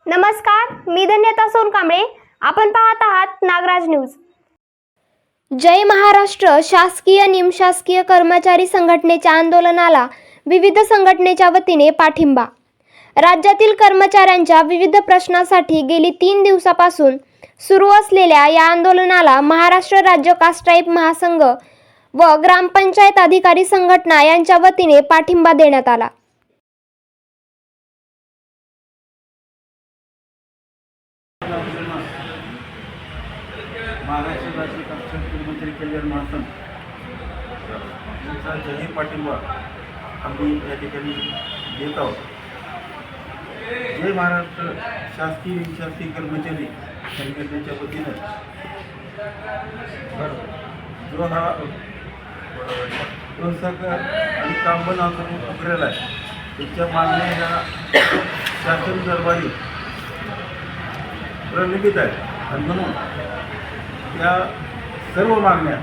नमस्कार, मी धन्यता सोनकांबळे. आपण पाहत आहात नागराज न्यूज. जय महाराष्ट्र शासकीय निमशासकीय कर्मचारी संघटनेच्या आंदोलनाला विविध संघटनेच्या वतीने पाठिंबा. राज्यातील कर्मचाऱ्यांच्या विविध प्रश्नांसाठी गेली 3 दिवसापासून सुरू असलेल्या या आंदोलनाला महाराष्ट्र राज्य कास्ट्राईब महासंघ व ग्रामपंचायत अधिकारी संघटना यांच्या वतीने पाठिंबा देण्यात आला. महाराष्ट्र राज्य कास्ट्राईब कर्मचारी कल्याण महासंघ यांचा जाहीर पाठिंबा आम्ही या ठिकाणी देत आहोत. जय महाराष्ट्र शासकीय निमशासकीय कर्मचारी संघटनेच्या वतीनं जो हा असहकार आणि कामबंद आंदोलन उभारलेला आहे त्याच्या मागण्या ह्या शासन दरबारी प्रलंबित आहेत आणि म्हणून त्या सर्व मागण्या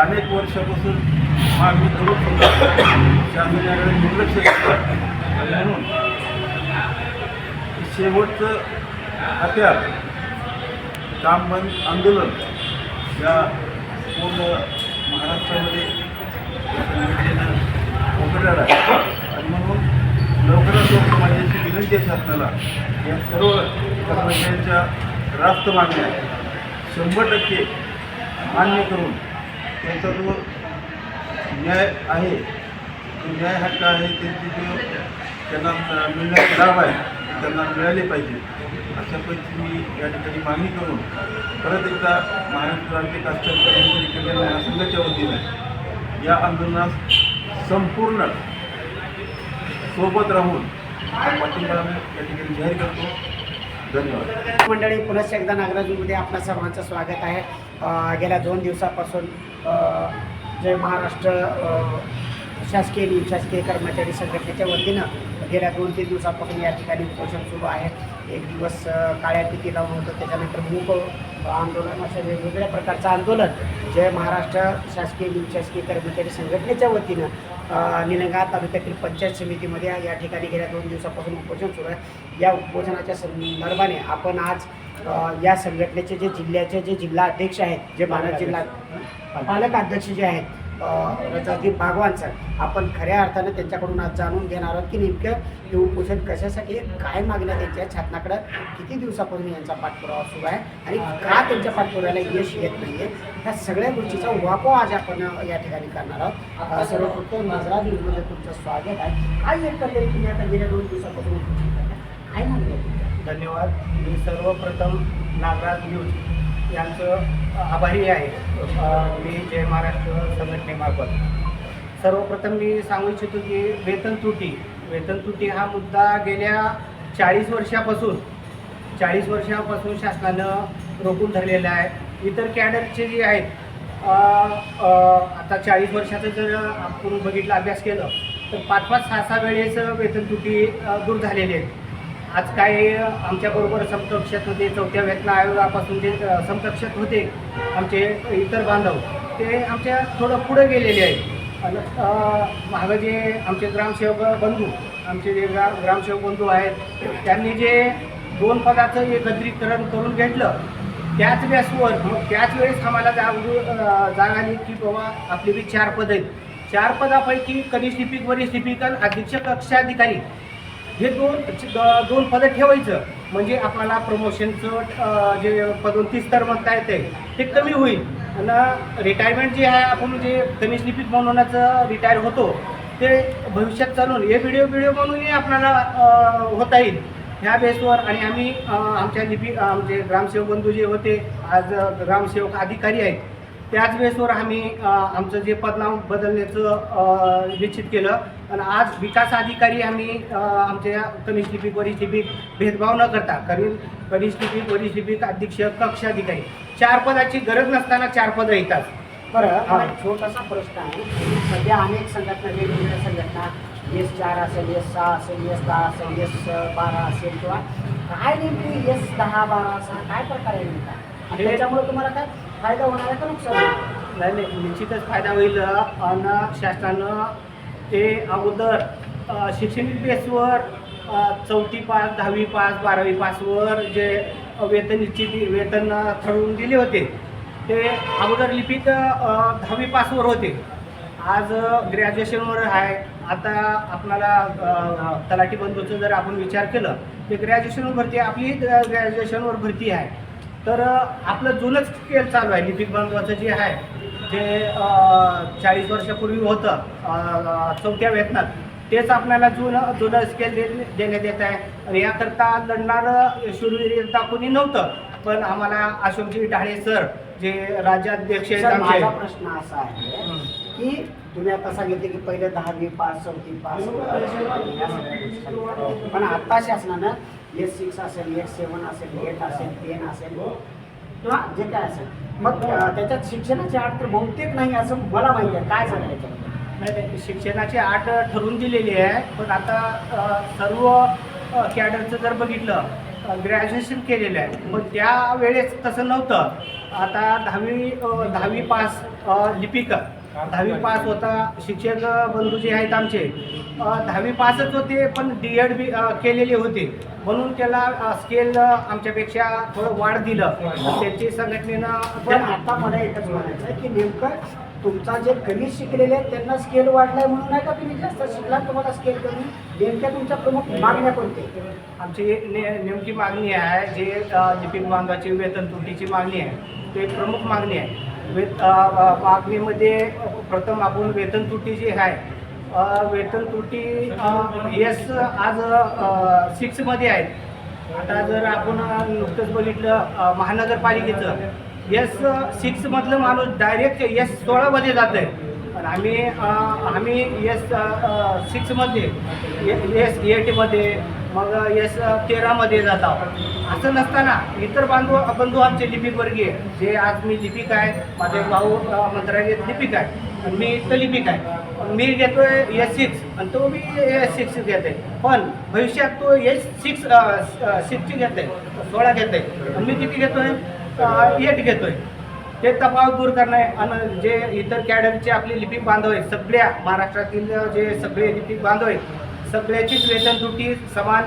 अनेक वर्षापासून मागणी करून सुद्धा शासनाकडे दुर्लक्ष करतात आणि म्हणून शेवटचं हत्यार काम बंद आंदोलन या पूर्ण महाराष्ट्रामध्ये संघटनेनं उघडलेलं आहे आणि म्हणून लवकरात लवकर माझ्याची विनंती आहे शासनाला या सर्व कर्मचाऱ्यांच्या रास्त मागण्या 100% मान्य करून त्यांचा जो न्याय आहे तो न्याय हक्क आहे त्यांची जो त्यांना मिळणारे लाभ आहे त्यांना मिळाले पाहिजे अशा पद्धतीने मी या ठिकाणी मागणी करून परत एकदा महाराष्ट्र राज्य कास्ट्राईब कर्मचारी कल्याण महासंघाच्या वतीने या आंदोलनास संपूर्ण सोबत राहून पाठिंबा या ठिकाणी जाहीर करतो. धन्यवाद मंडळी. पुन्हा एकदा नागराजमध्ये आपल्या सर्वांचं स्वागत आहे. गेल्या 2 दिवसापासून जय महाराष्ट्र शासकीय निमशासकीय कर्मचारी संघटनेच्या वतीनं गेल्या 2-3 दिवसापासून या ठिकाणी उपोषण सुरू आहे. एक दिवस काळ्या टिकी लावून होतं, त्याच्यानंतर मूक आंदोलन, अशा वेगवेगळ्या प्रकारचं आंदोलन जय महाराष्ट्र शासकीय निमशासकीय कर्मचारी संघटनेच्या वतीनं निलंगा तालुक्यातील पंचायत समितीमध्ये या ठिकाणी गेल्या 2 दिवसापासून उपोषण सुरू आहे. या उपोषणाच्या संदर्भाने आपण आज या संघटनेचे जे जिल्ह्याचे जे जिल्हा अध्यक्ष आहेत, जे मानद जिल्हा पालक अध्यक्ष जे आहेत रजादी भागवान सर, आपण खऱ्या अर्थानं त्यांच्याकडून आज जाणून घेणार आहोत की नेमकं हे उपोषण कशासाठी, काय मागण्या त्यांच्या शासनाकडं किती दिवसापासून यांचा पाठपुरावा सुरू आहे आणि का त्यांच्या पाठपुराव्याला यश येत नाही आहे, ह्या सगळ्या गोष्टीचा उहापोह आज आपण या ठिकाणी करणार आहोत. सर्वप्रथम नागराज न्यूजमध्ये तुमचं स्वागत आहे. काय एकंदरीत तुम्ही आता गेल्या 2 दिवसापासून उपोषण करताय, काय मागणी? धन्यवाद. मी सर्वप्रथम नागराज न्यूज यांचं आभारी आहे. मी जय महाराष्ट्र संघटनेमार्फत सर्वप्रथम मी सांगू इच्छितो की वेतन त्रुटी हा मुद्दा गेल्या 40 वर्षापासून शासनानं रोखून धरलेला आहे. इतर कॅडरचे जे आहेत आता 40 वर्षाचं जर आपण बघितलं, अभ्यास केलं तर 5-5, 6-6 वेळेस वेतन त्रुटी दूर झालेली आहेत. आज काय आमच्याबरोबर समकक्षात होते, 4थ्या वेतन आयोगापासून जे समकक्षात होते आमचे इतर बांधव, ते आमच्या थोडं पुढे गेलेले आहेत. आणि मागं जे आमचे ग्रामसेवक बंधू आहेत, त्यांनी जे 2 पदाचं एकत्रीकरण करून घेतलं, त्याच वेळेस आम्हाला जाग आली की बाबा आपली बी 4 पदं आहेत. 4 पदापैकी कनिष्ठ लिपिक, वरिष्ठ लिपिक आणि अधीक्षक कक्षाधिकारी हे 2 पदं ठेवायचं म्हणजे आपल्याला प्रमोशनचं जे पदोन्नती स्तर म्हणता येते ते कमी होईल. आणि रिटायरमेंट जे आहे, आपण जे कनिष्ठ लिपिक म्हणूनच रिटायर होतो ते भविष्यात चालून हे व्हिडिओ म्हणूनही आपल्याला होता येईल ह्या बेसवर. आणि आम्ही आमचे ग्रामसेवक बंधू जे होते, आज ग्रामसेवक अधिकारी आहेत, त्याच बेसवर आम्ही आमचं जे पदनाम बदलण्याचं निश्चित केलं. आणि आज विकास अधिकारी आम्ही आमच्या कनिष्ठ लिपिक, वरिष्ठ लिपिक भेदभाव न करता कनिष्ठ लिपिक, वरिष्ठ लिपिक, अधीक्षक, कक्षाधिकारी 4 पदाची गरज नसताना 4 पदं येतात. बरं, हा एक छोटासा प्रश्न आहे. सध्या अनेक संघटना, वेगवेगळ्या संघटना, S4 असेल, S6 असेल, S10 असेल, S12 असेल, किंवा काय नेमकी S10, 12 असा काय प्रकार आहे नेमका, आणि त्याच्यामुळे तुम्हाला काय फायदा होणार आहे का नुकसान? नाही, निश्चितच फायदा होईल. आणि शासनानं ते अगोदर शैक्षणिक बेसवर 4थी पास, 10वी पास, 12वी पासवर जे वेतन ठरवून दिले होते ते अगोदर लिपिक 10वी पासवर होते. आज ग्रॅज्युएशनवर आहे. आता आपल्याला तलाठी बंधूचं जर आपण विचार केलं ते ग्रॅज्युएशनवर भरती आहे, आपली ग्रॅज्युएशनवर भरती आहे. तर आपलं जुनंच स्केल चालू आहे. लिपिक बंधवाचं जे आहे जे 40 वर्षापूर्वी होतं 4थ्या वेतनात, तेच आपल्याला जुनं स्केल देण्यात येत आहे. आणि याकरता लढणारं शूरवीरता कोणी नव्हतं, पण आम्हाला अशोकजी ढाळे सर जे राज्याध्यक्ष आहेत सर, आमचे. माझा प्रश्न असा आहे की तुम्ही आता सांगितले की पहिले 10वी पास, 4थी पास, पण आता शासनानं S6 असेल, S7 असेल, 8 असेल, 10 असेल किंवा जे काय असेल, मग त्याच्यात शिक्षणाची अट तर बहुतेक नाही असं मला माहिती आहे. काय सांगायला याच्याबद्दल? नाही, शिक्षणाची अट ठरवून दिलेली आहे, पण आता सर्व कॅडरचं जर बघितलं ग्रॅज्युएशन केलेलं आहे. मग त्यावेळेस तसं नव्हतं. आता 10वी पास लिपिक 10वी पास होता. शिक्षक बंधू जे आहेत आमचे 10वी पासच होते, पण D.Ed बी केलेले होते, म्हणून त्याला स्केल आमच्यापेक्षा थोडं वाढ दिलं. त्यांची संघटनेनं पण आता मला एकच म्हणायचं आहे की नेमकं तुमचा जे कमी शिकलेले आहेत त्यांना स्केल वाढलाय म्हणून नाही का तुम्ही जास्त शिकला तुम्हाला स्केल कमी? नेमक्या तुमच्या प्रमुख मागण्या कोणत्या? आमची नेमकी मागणी आहे जे लिपिक बांधवाची वेतन तुटीची मागणी आहे, ते प्रमुख मागणी आहे. मागणीमध्ये प्रथम आपण वेतन तुटी जी आहे, वेतन तुटी यस आज 6मध्ये आहेत. आता जर आपण नुकतंच बघितलं महानगरपालिकेचं S6 मधलं माणूस डायरेक्ट S16मध्ये जात आहे. आम्ही S6 मध्ये S8मध्ये मग S13मध्ये जात आहोत. असं नसताना इतर बंधू आमचे लिपिक वर्गीय जे आज मी लिपिक आहे, माझे भाऊ मंत्रालयात लिपिक आहे आणि मी इथं लिपिक आहे. मी घेतोय S6 आणि तो मी S6 घेत आहे, पण भविष्यात तो S6 घेत आहे, 16 घेत आहे आणि मी किती घेतोय 8 घेतोय. ते तफावत दूर करणे आणि जे इतर कॅडरचे आपले लिपिक बांधव आहेत, सगळ्या महाराष्ट्रातील जे सगळे लिपिक बांधव आहेत, सगळ्याचीच वेतन त्रुटी समान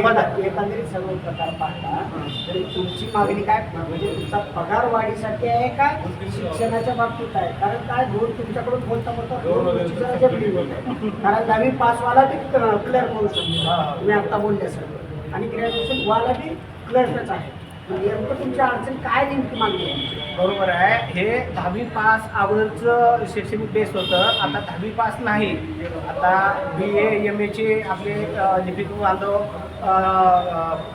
पद. एकंदरीत सर्व प्रकार पाहता तरी तुमची मागणी काय म्हणजे तुमचा पगार वाढीसाठी आहे का शिक्षणाच्या बाबतीत आहे? कारण काय दोन तुमच्याकडून बोलता दोन गोष्टी जरा जटिल होत आहे. कारण 10वी पासवाला बी क्लर्क होऊ शकतो तुम्ही आता बोलले सर, आणि ग्रॅज्युएशन वाला बी क्लर्कच आहे. नेमकं तुमच्या अडचण काय नेमकी मागणी आहे? बरोबर आहे. हे 10वी पास अगोदरचं शैक्षणिक बेस होतं, आता 10वी पास नाही. आता BA MA चे आपले लिपिक बांधव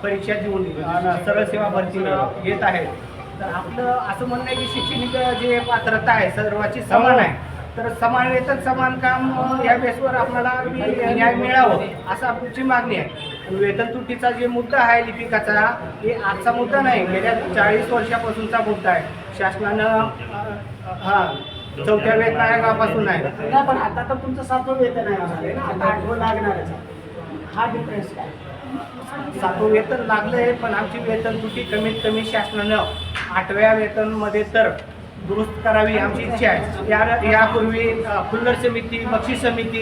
परीक्षा देऊन सरळ सेवा भरती घेत आहेत. तर आपलं असं म्हणणं आहे की शैक्षणिक जे पात्रता आहे सर्वाची समान आहे, तर समान वेतन समान काम या बेसवर आपल्याला न्याय मिळावं असं आमची मागणी आहे. वेतन तुटीचा जे मुद्दा आहे लिपिकाचा, हे आजचा मुद्दा नाही, गेल्या 40 वर्षापासूनचा मुद्दा आहे. शासनानं 4थ्या वेतन आयोगापासून आहे. नाही, पण आता तर तुमचं 7वं वेतन आहे ना, आता 8वं लागणारच आहे. हा डिफरन्स काय? 7वं वेतन लागलंय, पण आमची वेतन तुटी कमीत कमी शासनानं 8व्या वेतनमध्ये तर दुरुस्त करावी आमची इच्छा आहे. यापूर्वी फुल्लर समिती, बक्षीस समिती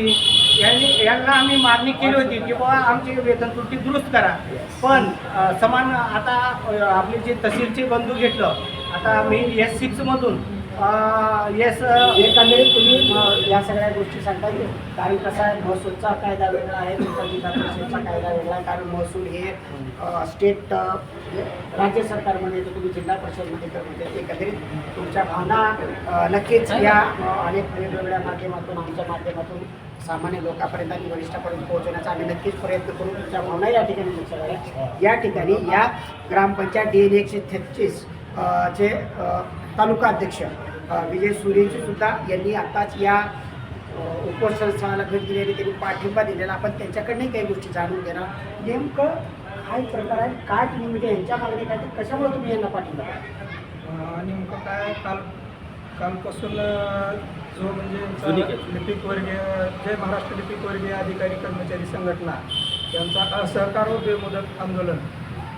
यांना आम्ही मागणी केली होती की बाबा आमची वेतन त्रुटी दुरुस्त करा, पण समान आता आपले जे तहसीलचे बंधू घेतलं, आता मी S6 मधून एकंदरीत तुम्ही या सगळ्या गोष्टी सांगता येईल. कारण कसं आहे, महसूलचा कायदा वेगळा आहे, तुमचा जिल्हा परिषदचा कायदा वेगळा आहे. कारण महसूल हे स्टेट राज्य सरकारमध्ये येतं, तुम्ही जिल्हा परिषदमध्ये करते. एकंदरीत तुमच्या भावना नक्कीच या अनेक वेगवेगळ्या माध्यमातून आमच्या माध्यमातून सामान्य लोकांपर्यंत आणि वरिष्ठापर्यंत पोहोचवण्याचा आम्ही नक्कीच प्रयत्न करू. तुमच्या भावना या ठिकाणी लक्षात आल्या. या ठिकाणी या ग्रामपंचायत DN 133 चे तालुका अध्यक्ष विजय सुरेची सुद्धा यांनी आताच या उपोषण स्थळाला भेट दिलेली, त्यांनी पाठिंबा दिलेला. आपण त्यांच्याकडनंही काही गोष्टी जाणून घेणार. नेमकं काय प्रकार आहे, काय तुम्ही म्हणजे यांच्या मागणी काय, कशामुळे तुम्ही यांना पाठिंबा? नेमकं काय कालपासून जो म्हणजे लिपिक वर्गीय जय महाराष्ट्र लिपिक वर्गीय अधिकारी कर्मचारी संघटना यांचा असहकार व बेमुदत आंदोलन,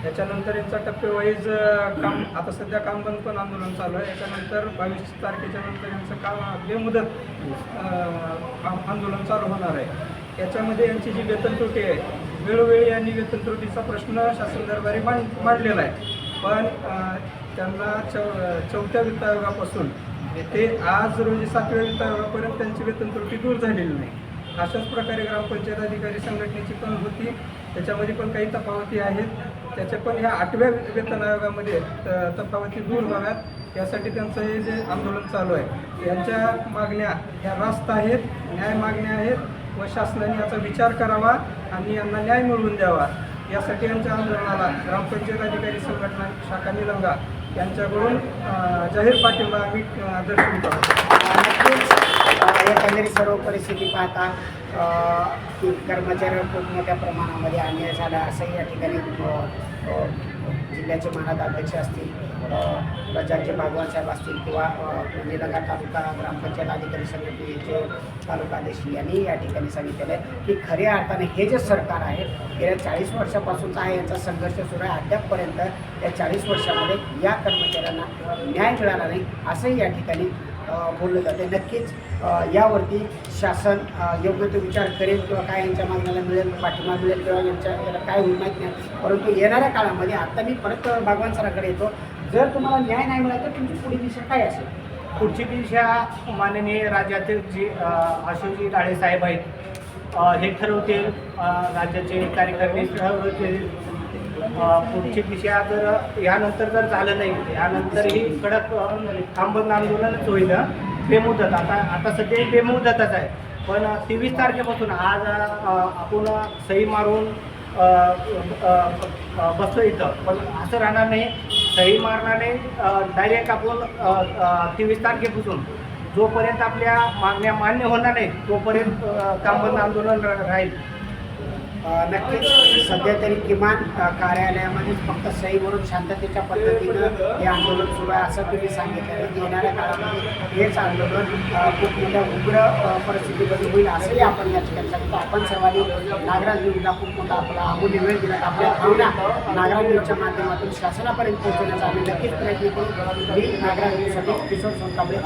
याच्यानंतर यांचा टप्पेवाईज काम, आता सध्या काम बंद पण आंदोलन चालू आहे. याच्यानंतर 22 तारखेच्या नंतर यांचं काम बेमुदत आंदोलन चालू होणार आहे. याच्यामध्ये यांची जी वेतन त्रुटी आहे वेळोवेळी यांनी वेतन त्रुटीचा प्रश्न शासन दरबारी मांडलेला आहे. पण त्यांना चौथ्या वित्त आयोगापासून ते आज रोजी 7व्या वित्त आयोगापर्यंत त्यांची वेतन त्रुटी दूर झालेली नाही. अशाच प्रकारे ग्रामपंचायत अधिकारी संघटनेची पण होती, त्याच्यामध्ये पण काही तफावती आहेत. त्याच्या पण ह्या 8व्या वेतन आयोगामध्ये तफावती दूर व्हाव्यात यासाठी त्यांचं हे जे आंदोलन चालू आहे, यांच्या मागण्या ह्या रास्त आहेत, न्याय मागण्या आहेत व शासनाने याचा विचार करावा आणि यांना न्याय मिळवून द्यावा. यासाठी यांच्या आंदोलनाला ग्रामपंचायत अधिकारी संघटना शाखा निलंगा यांच्याकडून जाहीर पाठिंबा आम्ही दर्शवित आहोत. नक्कीच एकंदरीत सर्व परिस्थिती पाहता की कर्मचाऱ्यांवर खूप मोठ्या प्रमाणामध्ये अन्याय झाला असंही या ठिकाणी जिल्ह्याचे मानदाध्यक्ष असतील, प्रजाचे भागवान साहेब असतील किंवा निलंगा तालुका ग्रामपंचायत अधिकारी संघटनेचे तालुकाध्यक्ष यांनी या ठिकाणी सांगितलेलं आहे की खऱ्या अर्थाने हे जे सरकार आहे गेल्या 40 वर्षापासूनचा आहे यांचा संघर्ष सुरू आहे. अद्यापपर्यंत या 40 वर्षामध्ये या कर्मचाऱ्यांना न्याय मिळाला नाही असंही या ठिकाणी बोललं जाते. नक्कीच यावरती शासन योग्य तो विचार करेल किंवा काय यांच्या मागण्याला मिळेल, पाठिंबा मिळेल किंवा याला काय होईल माहीत नाही. परंतु येणाऱ्या काळामध्ये आता मी परत भागवान सरांकडे येतो. जर तुम्हाला न्याय नाही मिळाला तर तुमची पुढील दिशा काय असेल? पुढची दिशा माननीय राज्यातील जे अशोकजी दाढे साहेब आहेत हे ठरवतील, राज्याचे कार्यकर्ते ठरवतील. पुढची दिशा जर यानंतर जर झालं नाही, यानंतरही कडक थांबन आंदोलनच होईल बेमुदत. आता सध्या बेमुदतच आहे, पण 23 तारखेपासून आज आपण सही मारून बसलो इथं, पण असं राहणार नाही. सही मारणार नाही, डायरेक्ट आपण 23 तारखेपासून जोपर्यंत आपल्या मागण्या मान्य होणार नाही तोपर्यंत थांबन आंदोलन राहील. नक्कीच सध्या तरी किमान कार्यालयामध्येच फक्त सही म्हणून शांततेच्या पद्धतीनं हे आंदोलन सुरू आहे असं तुम्ही सांगितलं की येणाऱ्या काळामध्ये हेच आंदोलन खूप मोठ्या उग्र परिस्थितीमध्ये होईल असंही आपण या ठिकाणी सांगतो. आपण सर्वांनी नागराज न्यूजला खूप मोठा आपला अमूल्य वेळ दिला. आपल्या भावना नागराज न्यूजच्या माध्यमातून शासनापर्यंत पोहोचवण्याचा आम्ही नक्कीच प्रयत्न करू. मी नागराज न्यूजसाठी किशोर सोनकांबळे.